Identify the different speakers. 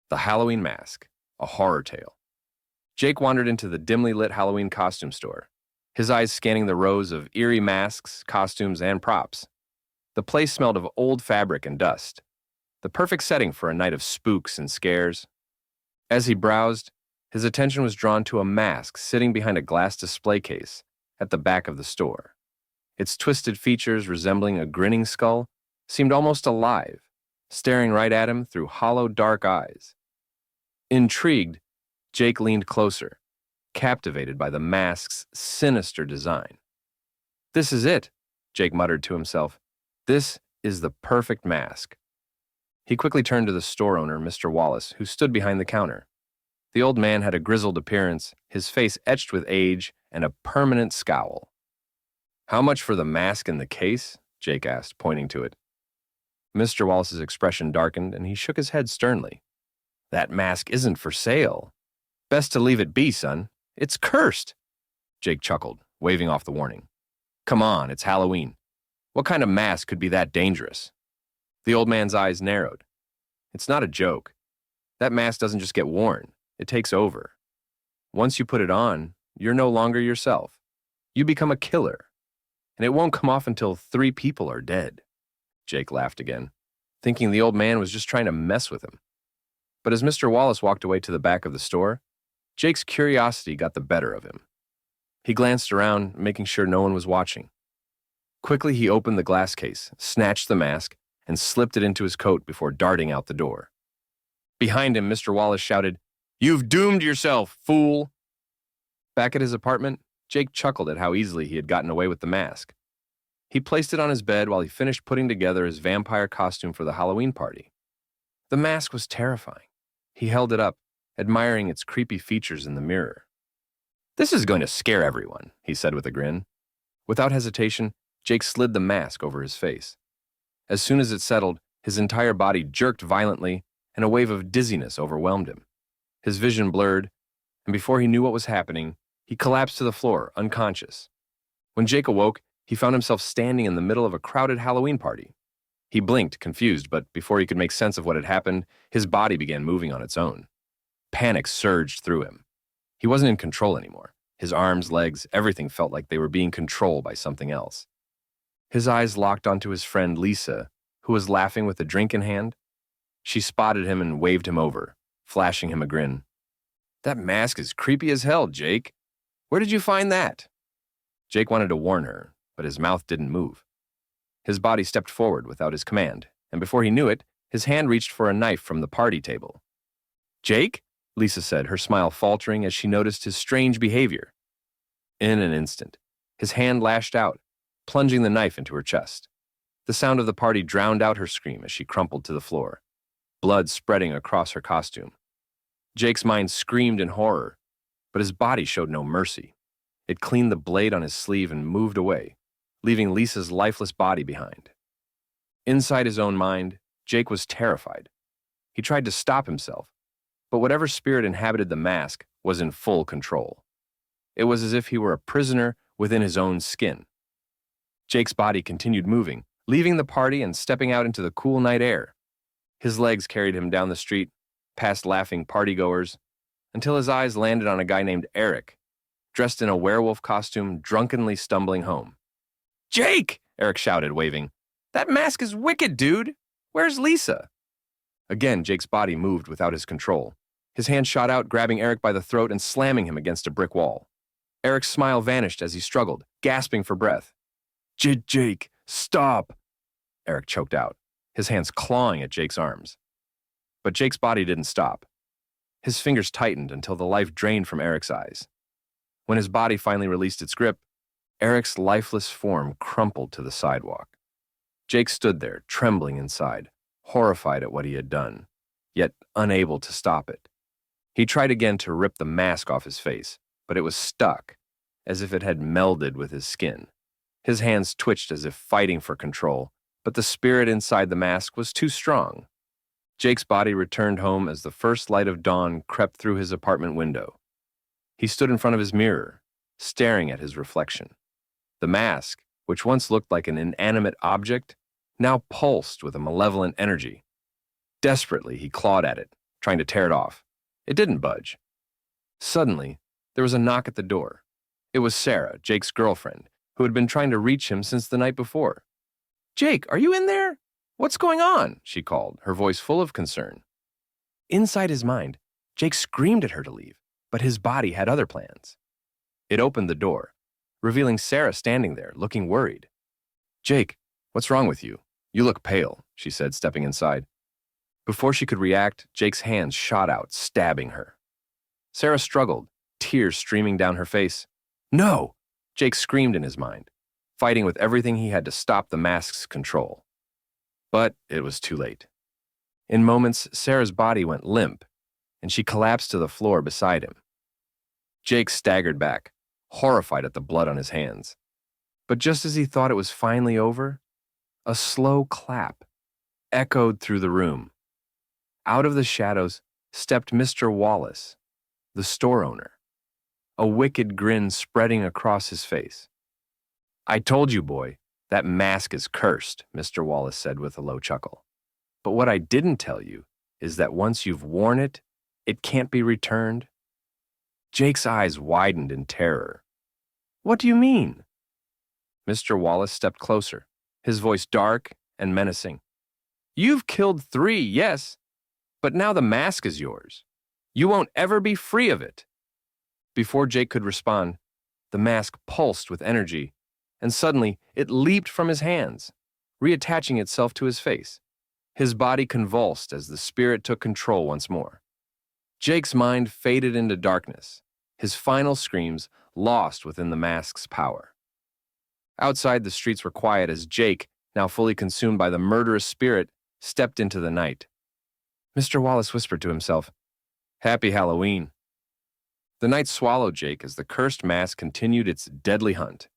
Speaker 1: The Halloween Mask, a horror tale. Jake wandered into the dimly lit Halloween costume store, his eyes scanning the rows of eerie masks, costumes, and props. The place smelled of old fabric and dust, the perfect setting for a night of spooks and scares. As he browsed, his attention was drawn to a mask sitting behind a glass display case at the back of the store. Its twisted features resembling a grinning skull seemed almost alive, staring right at him through hollow, dark eyes. Intrigued, Jake leaned closer, captivated by the mask's sinister design. "This is it," Jake muttered to himself. "This is the perfect mask." He quickly turned to the store owner, Mr. Wallace, who stood behind the counter. The old man had a grizzled appearance, his face etched with age and a permanent scowl. "How much for the mask in the case?" Jake asked, pointing to it. Mr. Wallace's expression darkened, and he shook his head sternly. "That mask isn't for sale. Best to leave it be, son. It's cursed." Jake chuckled, waving off the warning. "Come on, it's Halloween. What kind of mask could be that dangerous?" The old man's eyes narrowed. "It's not a joke. That mask doesn't just get worn. It takes over. Once you put it on, you're no longer yourself. You become a killer. And it won't come off until 3 people are dead." Jake laughed again, thinking the old man was just trying to mess with him. But as Mr. Wallace walked away to the back of the store, Jake's curiosity got the better of him. He glanced around, making sure no one was watching. Quickly, he opened the glass case, snatched the mask, and slipped it into his coat before darting out the door. Behind him, Mr. Wallace shouted, "You've doomed yourself, fool!" Back at his apartment, Jake chuckled at how easily he had gotten away with the mask. He placed it on his bed while he finished putting together his vampire costume for the Halloween party. The mask was terrifying. He held it up, admiring its creepy features in the mirror. "This is going to scare everyone," he said with a grin. Without hesitation, Jake slid the mask over his face. As soon as it settled, his entire body jerked violently, and a wave of dizziness overwhelmed him. His vision blurred, and before he knew what was happening, he collapsed to the floor, unconscious. When Jake awoke, he found himself standing in the middle of a crowded Halloween party. He blinked, confused, but before he could make sense of what had happened, his body began moving on its own. Panic surged through him. He wasn't in control anymore. His arms, legs, everything felt like they were being controlled by something else. His eyes locked onto his friend Lisa, who was laughing with a drink in hand. She spotted him and waved him over, flashing him a grin. "That mask is creepy as hell, Jake. Where did you find that?" Jake wanted to warn her, but his mouth didn't move. His body stepped forward without his command, and before he knew it, his hand reached for a knife from the party table. "Jake?" Lisa said, her smile faltering as she noticed his strange behavior. In an instant, his hand lashed out, plunging the knife into her chest. The sound of the party drowned out her scream as she crumpled to the floor, blood spreading across her costume. Jake's mind screamed in horror, but his body showed no mercy. It cleaned the blade on his sleeve and moved away, leaving Lisa's lifeless body behind. Inside his own mind, Jake was terrified. He tried to stop himself, but whatever spirit inhabited the mask was in full control. It was as if he were a prisoner within his own skin. Jake's body continued moving, leaving the party and stepping out into the cool night air. His legs carried him down the street, past laughing partygoers, until his eyes landed on a guy named Eric, dressed in a werewolf costume, drunkenly stumbling home. "Jake!" Eric shouted, waving. "That mask is wicked, dude! Where's Lisa?" Again, Jake's body moved without his control. His hand shot out, grabbing Eric by the throat and slamming him against a brick wall. Eric's smile vanished as he struggled, gasping for breath. Jake, stop!" Eric choked out, his hands clawing at Jake's arms. But Jake's body didn't stop. His fingers tightened until the life drained from Eric's eyes. When his body finally released its grip, Eric's lifeless form crumpled to the sidewalk. Jake stood there, trembling inside, horrified at what he had done, yet unable to stop it. He tried again to rip the mask off his face, but it was stuck, as if it had melded with his skin. His hands twitched as if fighting for control, but the spirit inside the mask was too strong. Jake's body returned home as the first light of dawn crept through his apartment window. He stood in front of his mirror, staring at his reflection. The mask, which once looked like an inanimate object, now pulsed with a malevolent energy. Desperately, he clawed at it, trying to tear it off. It didn't budge. Suddenly, there was a knock at the door. It was Sarah, Jake's girlfriend, who had been trying to reach him since the night before. "Jake, are you in there? What's going on?" she called, her voice full of concern. Inside his mind, Jake screamed at her to leave, but his body had other plans. It opened the door, revealing Sarah standing there, looking worried. "Jake, what's wrong with you? You look pale," she said, stepping inside. Before she could react, Jake's hands shot out, stabbing her. Sarah struggled, tears streaming down her face. "No!" Jake screamed in his mind, fighting with everything he had to stop the mask's control. But it was too late. In moments, Sarah's body went limp, and she collapsed to the floor beside him. Jake staggered back, horrified at the blood on his hands. But just as he thought it was finally over, a slow clap echoed through the room. Out of the shadows stepped Mr. Wallace, the store owner, a wicked grin spreading across his face. "I told you, boy, that mask is cursed," Mr. Wallace said with a low chuckle. "But what I didn't tell you is that once you've worn it, it can't be returned." Jake's eyes widened in terror. "What do you mean?" Mr. Wallace stepped closer, his voice dark and menacing. "You've killed 3, yes, but now the mask is yours. You won't ever be free of it." Before Jake could respond, the mask pulsed with energy, and suddenly it leaped from his hands, reattaching itself to his face. His body convulsed as the spirit took control once more. Jake's mind faded into darkness, his final screams lost within the mask's power. Outside, the streets were quiet as Jake, now fully consumed by the murderous spirit, stepped into the night. Mr. Wallace whispered to himself, "Happy Halloween." The night swallowed Jake as the cursed mask continued its deadly hunt.